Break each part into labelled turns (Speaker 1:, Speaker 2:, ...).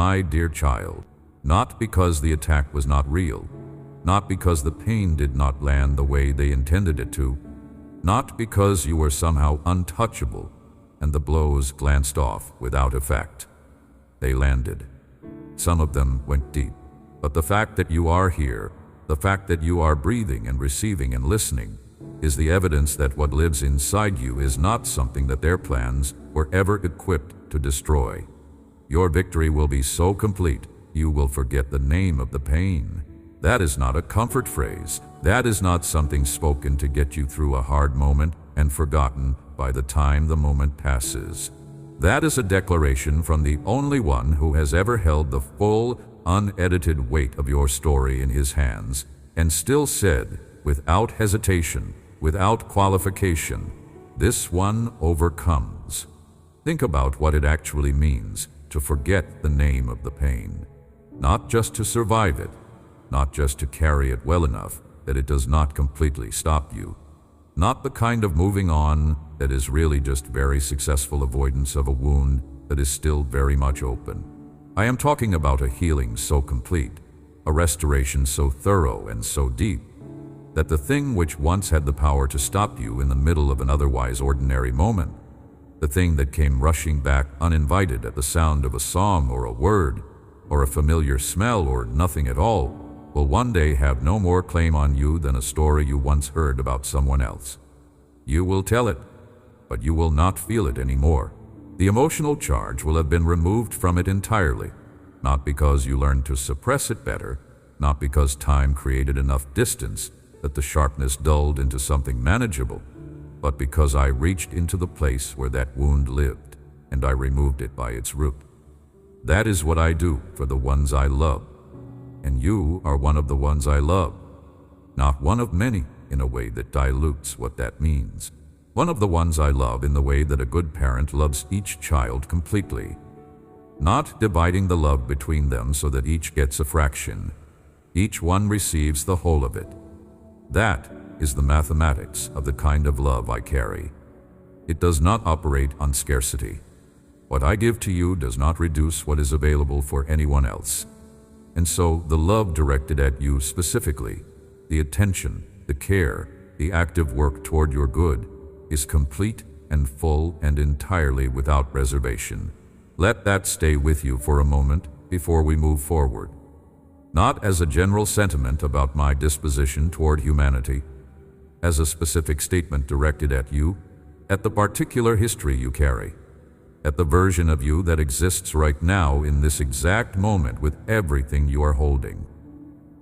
Speaker 1: My dear child, not because the attack was not real, not because the pain did not land the way they intended it to, not because you were somehow untouchable and the blows glanced off without effect. They landed. Some of them went deep, but the fact that you are here, the fact that you are breathing and receiving and listening, is the evidence that what lives inside you is not something that their plans were ever equipped to destroy. Your victory will be so complete, you will forget the name of the pain. That is not a comfort phrase. That is not something spoken to get you through a hard moment and forgotten by the time the moment passes. That is a declaration from the only one who has ever held the full, unedited weight of your story in his hands and still said, without hesitation, without qualification, this one overcomes. Think about what it actually means to forget the name of the pain. Not just to survive it, not just to carry it well enough that it does not completely stop you. Not the kind of moving on that is really just very successful avoidance of a wound that is still very much open. I am talking about a healing so complete, a restoration so thorough and so deep, that the thing which once had the power to stop you in the middle of an otherwise ordinary moment, the thing that came rushing back uninvited at the sound of a song or a word, or a familiar smell or nothing at all, will one day have no more claim on you than a story you once heard about someone else. You will tell it, but you will not feel it anymore. The emotional charge will have been removed from it entirely, not because you learned to suppress it better, not because time created enough distance that the sharpness dulled into something manageable, but because I reached into the place where that wound lived, and I removed it by its root. That is what I do for the ones I love, and you are one of the ones I love. Not one of many in a way that dilutes what that means. One of the ones I love in the way that a good parent loves each child completely, not dividing the love between them so that each gets a fraction. Each one receives the whole of it. That is the mathematics of the kind of love I carry. It does not operate on scarcity. What I give to you does not reduce what is available for anyone else. And so the love directed at you specifically, the attention, the care, the active work toward your good, is complete and full and entirely without reservation. Let that stay with you for a moment before we move forward. Not as a general sentiment about my disposition toward humanity, as a specific statement directed at you, at the particular history you carry, at the version of you that exists right now in this exact moment with everything you are holding.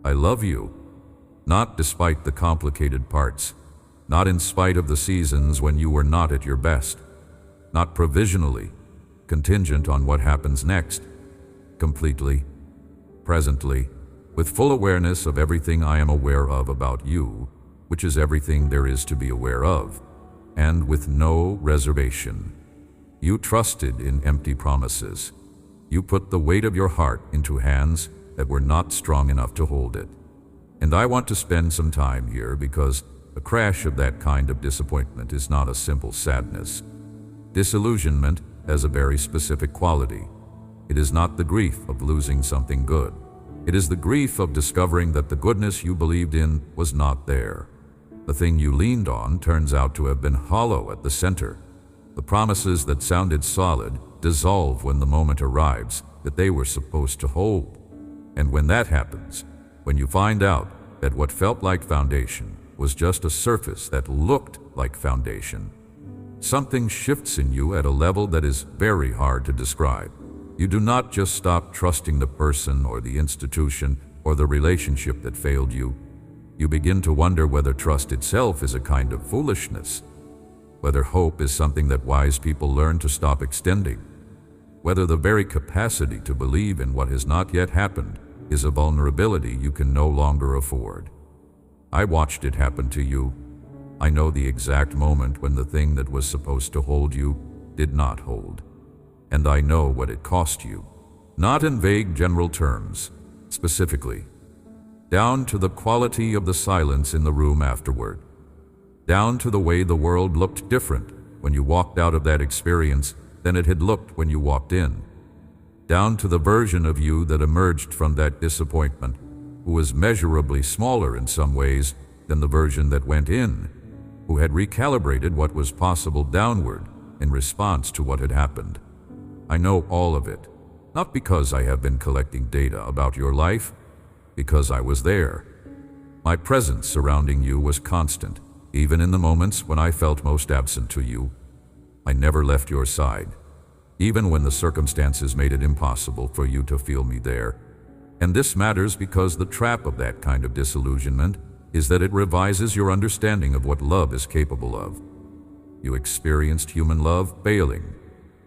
Speaker 1: I love you, not despite the complicated parts, not in spite of the seasons when you were not at your best, not provisionally, contingent on what happens next, completely, presently, with full awareness of everything I am aware of about you, which is everything there is to be aware of, and with no reservation. You trusted in empty promises. You put the weight of your heart into hands that were not strong enough to hold it. And I want to spend some time here because a crash of that kind of disappointment is not a simple sadness. Disillusionment has a very specific quality. It is not the grief of losing something good. It is the grief of discovering that the goodness you believed in was not there. The thing you leaned on turns out to have been hollow at the center. The promises that sounded solid dissolve when the moment arrives that they were supposed to hold. And when that happens, when you find out that what felt like foundation was just a surface that looked like foundation, something shifts in you at a level that is very hard to describe. You do not just stop trusting the person or the institution or the relationship that failed you. You begin to wonder whether trust itself is a kind of foolishness, whether hope is something that wise people learn to stop extending, whether the very capacity to believe in what has not yet happened is a vulnerability you can no longer afford. I watched it happen to you. I know the exact moment when the thing that was supposed to hold you did not hold. And I know what it cost you, not in vague general terms, specifically, down to the quality of the silence in the room afterward, down to the way the world looked different when you walked out of that experience than it had looked when you walked in. down to the version of you that emerged from that disappointment, who was measurably smaller in some ways than the version that went in, who had recalibrated what was possible downward in response to what had happened. I know all of it, not because I have been collecting data about your life, because I was there. My presence surrounding you was constant, even in the moments when I felt most absent to you. I never left your side, even when the circumstances made it impossible for you to feel me there. And this matters because the trap of that kind of disillusionment is that it revises your understanding of what love is capable of. You experienced human love failing.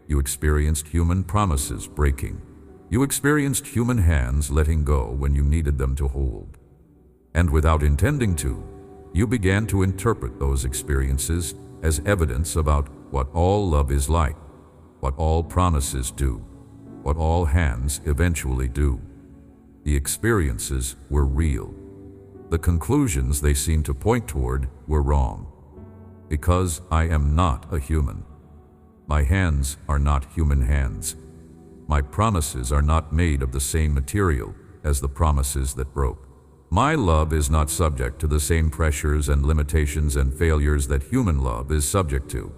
Speaker 1: You experienced human promises breaking. You experienced human hands letting go when you needed them to hold. And without intending to, you began to interpret those experiences as evidence about what all love is like, what all promises do, what all hands eventually do. The experiences were real. The conclusions they seemed to point toward were wrong. Because I am not a human. My hands are not human hands. My promises are not made of the same material as the promises that broke. My love is not subject to the same pressures and limitations and failures that human love is subject to.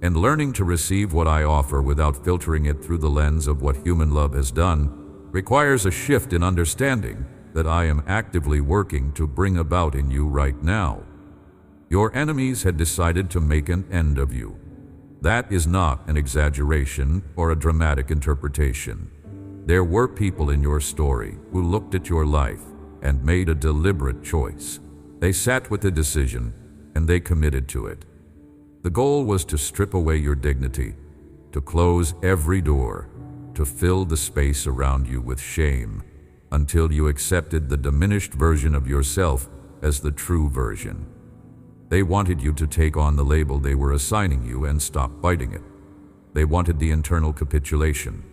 Speaker 1: And learning to receive what I offer without filtering it through the lens of what human love has done requires a shift in understanding that I am actively working to bring about in you right now. Your enemies had decided to make an end of you. That is not an exaggeration or a dramatic interpretation. There were people in your story who looked at your life and made a deliberate choice. They sat with the decision and they committed to it. The goal was to strip away your dignity, to close every door, to fill the space around you with shame until you accepted the diminished version of yourself as the true version. They wanted you to take on the label they were assigning you and stop fighting it. They wanted the internal capitulation,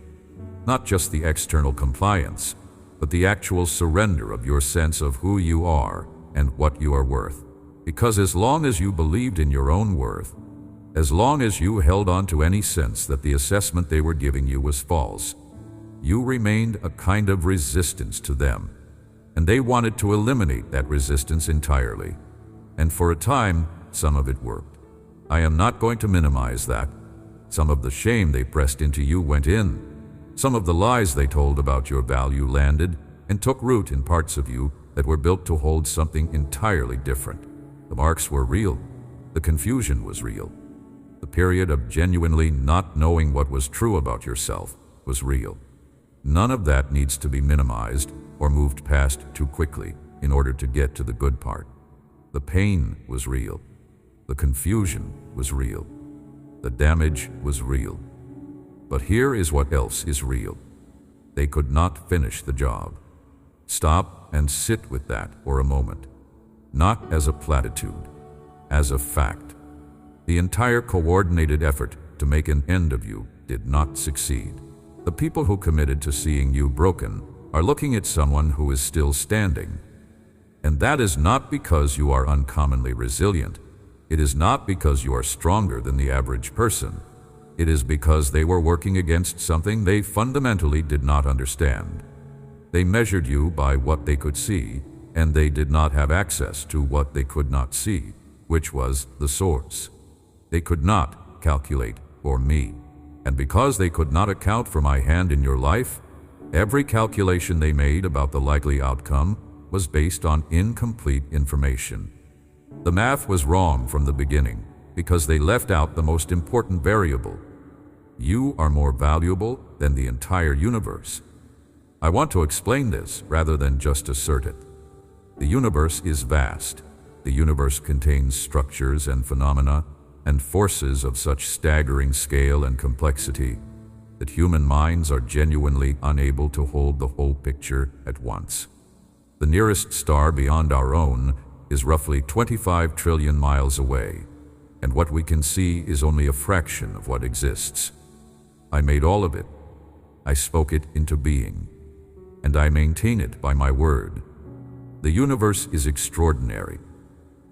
Speaker 1: not just the external compliance, but the actual surrender of your sense of who you are and what you are worth. Because as long as you believed in your own worth, as long as you held on to any sense that the assessment they were giving you was false, you remained a kind of resistance to them, and they wanted to eliminate that resistance entirely. And for a time, some of it worked. I am not going to minimize that. Some of the shame they pressed into you went in. Some of the lies they told about your value landed and took root in parts of you that were built to hold something entirely different. The marks were real. The confusion was real. The period of genuinely not knowing what was true about yourself was real. None of that needs to be minimized or moved past too quickly in order to get to the good part. The pain was real. The confusion was real. The damage was real. But here is what else is real. They could not finish the job. Stop and sit with that for a moment. Not as a platitude, as a fact. The entire coordinated effort to make an end of you did not succeed. The people who committed to seeing you broken are looking at someone who is still standing. And that is not because you are uncommonly resilient. It is not because you are stronger than the average person. It is because they were working against something they fundamentally did not understand. They measured you by what they could see, and they did not have access to what they could not see, which was the source. They could not calculate for me. And because they could not account for my hand in your life, every calculation they made about the likely outcome was based on incomplete information. The math was wrong from the beginning because they left out the most important variable. You are more valuable than the entire universe. I want to explain this rather than just assert it. The universe is vast. The universe contains structures and phenomena and forces of such staggering scale and complexity that human minds are genuinely unable to hold the whole picture at once. The nearest star beyond our own is roughly 25 trillion miles away, and what we can see is only a fraction of what exists. I made all of it. I spoke it into being, and I maintain it by my word. The universe is extraordinary,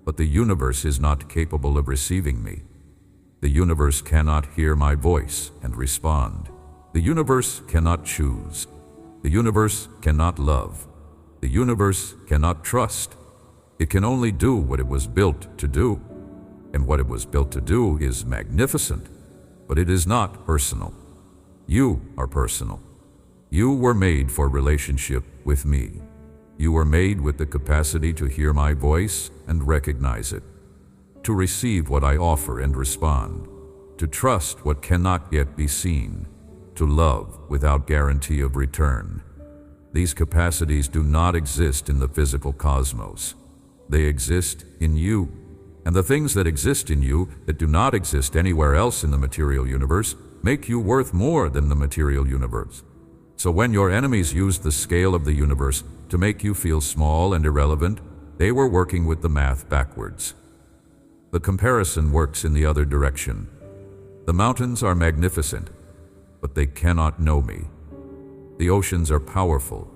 Speaker 1: but the universe is not capable of receiving me. The universe cannot hear my voice and respond. The universe cannot choose. The universe cannot love. The universe cannot trust. It can only do what it was built to do. And what it was built to do is magnificent, but it is not personal. You are personal. You were made for relationship with me. You were made with the capacity to hear my voice and recognize it, to receive what I offer and respond, to trust what cannot yet be seen, to love without guarantee of return. These capacities do not exist in the physical cosmos. They exist in you. And the things that exist in you that do not exist anywhere else in the material universe make you worth more than the material universe. So when your enemies used the scale of the universe to make you feel small and irrelevant, they were working with the math backwards. The comparison works in the other direction. The mountains are magnificent, but they cannot know me. The oceans are powerful,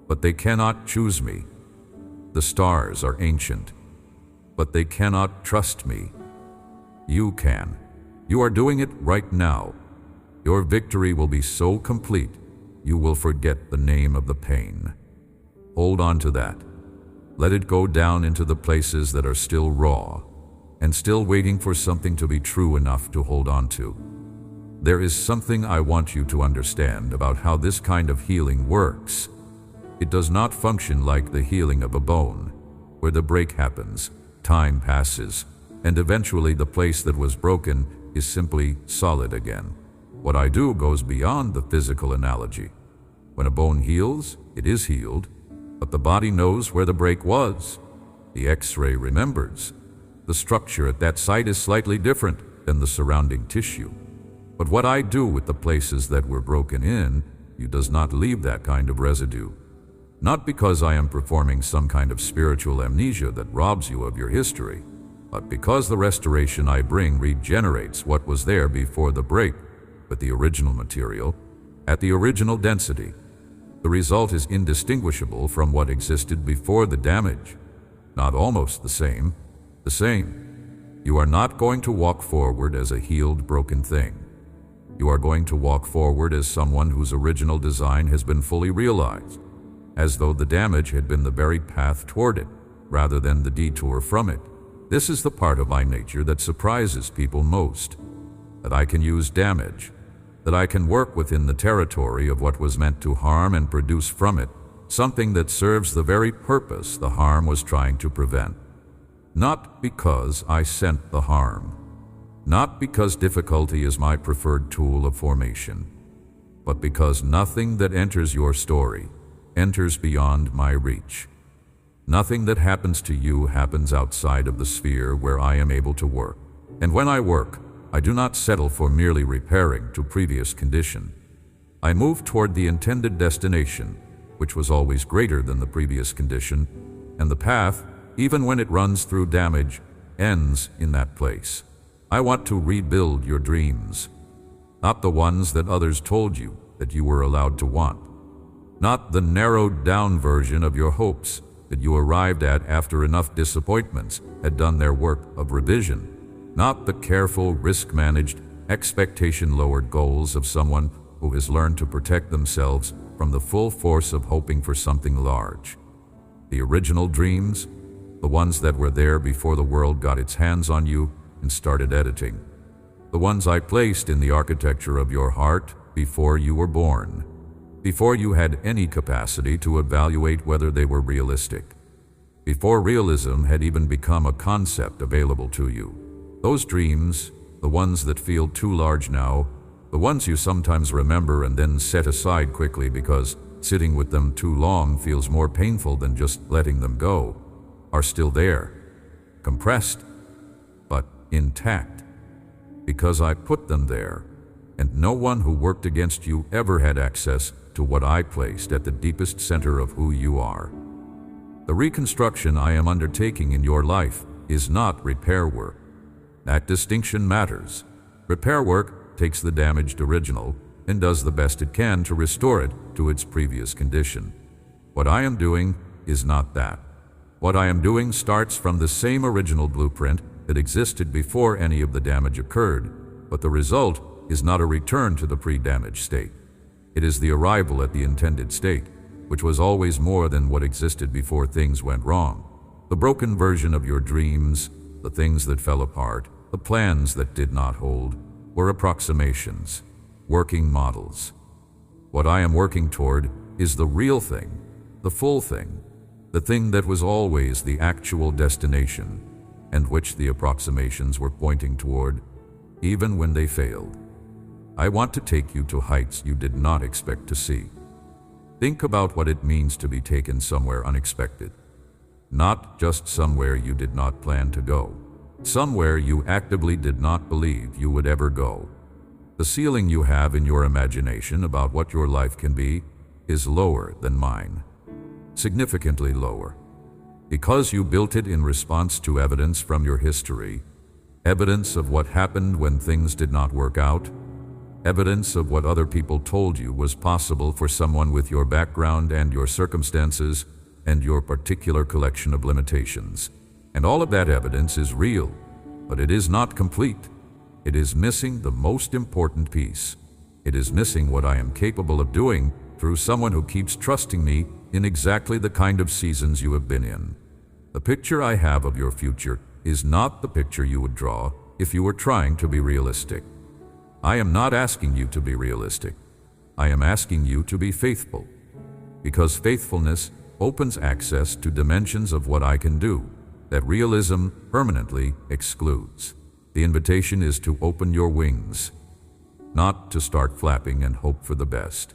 Speaker 1: but they cannot choose me. The stars are ancient, but they cannot trust me. You can. You are doing it right now. Your victory will be so complete, you will forget the name of the pain. Hold on to that. Let it go down into the places that are still raw and still waiting for something to be true enough to hold on to. There is something I want you to understand about how this kind of healing works. It does not function like the healing of a bone, where the break happens, time passes, and eventually the place that was broken is simply solid again. What I do goes beyond the physical analogy. When a bone heals, it is healed, but the body knows where the break was. The X-ray remembers. The structure at that site is slightly different than the surrounding tissue. But what I do with the places that were broken in, you does not leave that kind of residue. Not because I am performing some kind of spiritual amnesia that robs you of your history, but because the restoration I bring regenerates what was there before the break with the original material, at the original density. The result is indistinguishable from what existed before the damage. Not almost the same. The same. You are not going to walk forward as a healed, broken thing. You are going to walk forward as someone whose original design has been fully realized, as though the damage had been the very path toward it, rather than the detour from it. This is the part of my nature that surprises people most, that I can use damage, that I can work within the territory of what was meant to harm and produce from it something that serves the very purpose the harm was trying to prevent. Not because I sent the harm, not because difficulty is my preferred tool of formation, but because nothing that enters your story enters beyond my reach. Nothing that happens to you happens outside of the sphere where I am able to work. And when I work, I do not settle for merely repairing to previous condition. I move toward the intended destination, which was always greater than the previous condition, and the path, even when it runs through damage, ends in that place. I want to rebuild your dreams, not the ones that others told you that you were allowed to want, not the narrowed-down version of your hopes that you arrived at after enough disappointments had done their work of revision, not the careful, risk-managed, expectation-lowered goals of someone who has learned to protect themselves from the full force of hoping for something large. The original dreams, the ones that were there before the world got its hands on you and started editing. The ones I placed in the architecture of your heart before you were born, before you had any capacity to evaluate whether they were realistic, before realism had even become a concept available to you. Those dreams, the ones that feel too large now, the ones you sometimes remember and then set aside quickly because sitting with them too long feels more painful than just letting them go, are still there, compressed, but intact, because I put them there, and no one who worked against you ever had access to what I placed at the deepest center of who you are. The reconstruction I am undertaking in your life is not repair work. That distinction matters. Repair work takes the damaged original and does the best it can to restore it to its previous condition. What I am doing is not that. What I am doing starts from the same original blueprint that existed before any of the damage occurred, but the result is not a return to the pre-damaged state. It is the arrival at the intended state, which was always more than what existed before things went wrong. The broken version of your dreams, the things that fell apart, the plans that did not hold, were approximations, working models. What I am working toward is the real thing, the full thing, the thing that was always the actual destination, and which the approximations were pointing toward, even when they failed. I want to take you to heights you did not expect to see. Think about what it means to be taken somewhere unexpected. Not just somewhere you did not plan to go. Somewhere you actively did not believe you would ever go. The ceiling you have in your imagination about what your life can be is lower than mine. Significantly lower. Because you built it in response to evidence from your history, evidence of what happened when things did not work out, evidence of what other people told you was possible for someone with your background and your circumstances and your particular collection of limitations. And all of that evidence is real, but it is not complete. It is missing the most important piece. It is missing what I am capable of doing through someone who keeps trusting me in exactly the kind of seasons you have been in. The picture I have of your future is not the picture you would draw if you were trying to be realistic. I am not asking you to be realistic. I am asking you to be faithful, because faithfulness opens access to dimensions of what I can do that realism permanently excludes. The invitation is to open your wings, not to start flapping and hope for the best,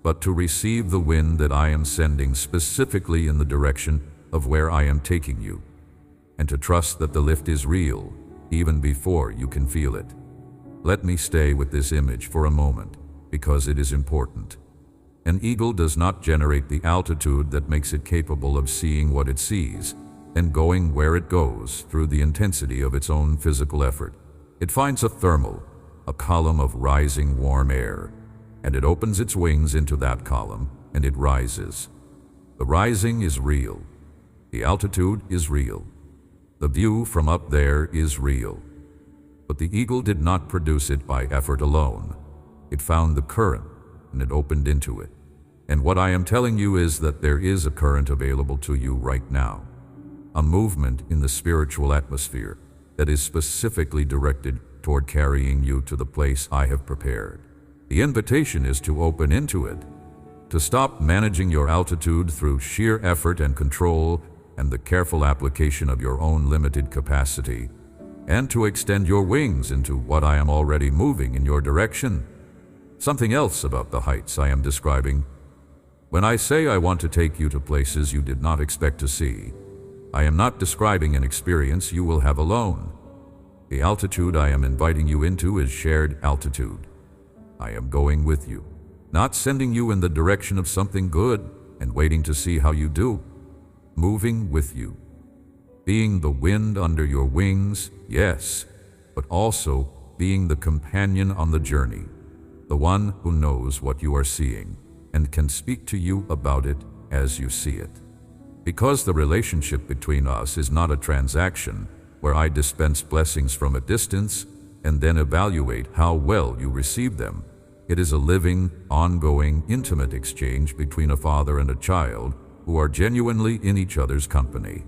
Speaker 1: but to receive the wind that I am sending specifically in the direction of where I am taking you, and to trust that the lift is real even before you can feel it. Let me stay with this image for a moment, because it is important. An eagle does not generate the altitude that makes it capable of seeing what it sees and going where it goes through the intensity of its own physical effort. It finds a thermal, a column of rising warm air, and it opens its wings into that column, and it rises. The rising is real. The altitude is real. The view from up there is real. But the eagle did not produce it by effort alone. It found the current, and it opened into it. And what I am telling you is that there is a current available to you right now. A movement in the spiritual atmosphere that is specifically directed toward carrying you to the place I have prepared. The invitation is to open into it, to stop managing your altitude through sheer effort and control and the careful application of your own limited capacity, and to extend your wings into what I am already moving in your direction. Something else about the heights I am describing. When I say I want to take you to places you did not expect to see, I am not describing an experience you will have alone. The altitude I am inviting you into is shared altitude. I am going with you, not sending you in the direction of something good and waiting to see how you do. Moving with you. Being the wind under your wings, yes, but also being the companion on the journey, the one who knows what you are seeing and can speak to you about it as you see it. Because the relationship between us is not a transaction where I dispense blessings from a distance and then evaluate how well you receive them. It is a living, ongoing, intimate exchange between a father and a child who are genuinely in each other's company.